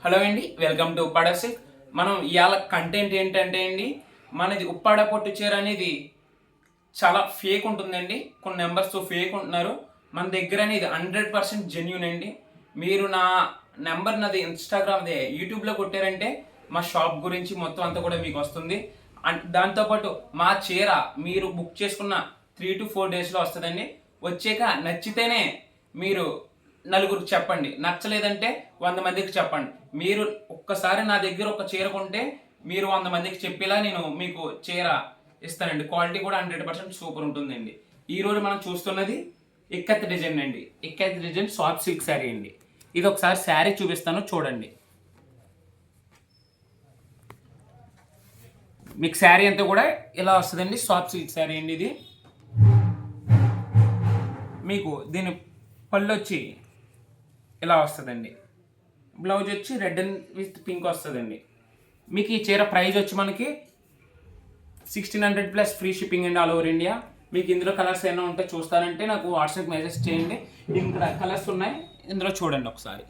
Hello అండి, welcome to Uppada silk. మనం ఇవాళ కంటెంట్ ఏంటంటే అండి, మనది ఉప్పాడ పట్టు చీర అనేది చాలా ఫేక్ ఉంటుందండి. కొన్ని నెంబర్స్ ఫేక్ ఉంటున్నారు. మన దగ్గర అనేది 100% జెన్యూన్ అండి. మీరు నా నెంబర్ నాది ఇన్స్టాగ్రామ్దే యూట్యూబ్లో కొట్టారంటే మా షాప్ గురించి మొత్తం అంతా కూడా మీకు వస్తుంది. దాంతోపాటు మా చీర మీరు బుక్ చేసుకున్న 3 to 4 డేస్లో వస్తుందండి. వచ్చాక నచ్చితేనే మీరు నలుగురికి చెప్పండి, నచ్చలేదంటే 100 మందికి చెప్పండి. మీరు ఒక్కసారి నా దగ్గర ఒక చీర కొంటే మీరు 100 మందికి చెప్పేలా నేను మీకు చీర ఇస్తానండి. క్వాలిటీ కూడా 100% సూపర్ ఉంటుందండి. ఈరోజు మనం చూస్తున్నది ఇక్కత్ డిజైన్ అండి. Ikat design soft silk sari అండి. ఇది ఒకసారి శారీ చూపిస్తాను, చూడండి. మీకు శారీ అంతా కూడా ఇలా వస్తుందండి. సాఫ్ట్ సిల్క్ శారీ అండి ఇది. మీకు దీని పళ్ళు వచ్చి ఇలా వస్తుందండి. బ్లౌజ్ వచ్చి రెడ్ అండ్ విత్ పింక్ వస్తుందండి. మీకు ఈ చీర ప్రైస్ వచ్చి మనకి 1600 ప్లస్ ఫ్రీ షిప్పింగ్ అండి ఆల్ ఓవర్ ఇండియా. మీకు ఇందులో కలర్స్ ఏమైనా ఉంటే చూస్తారంటే నాకు వాట్సాప్ మెసేజ్ చేయండి. ఇక్కడ కలర్స్ ఉన్నాయి, ఇందులో చూడండి ఒకసారి.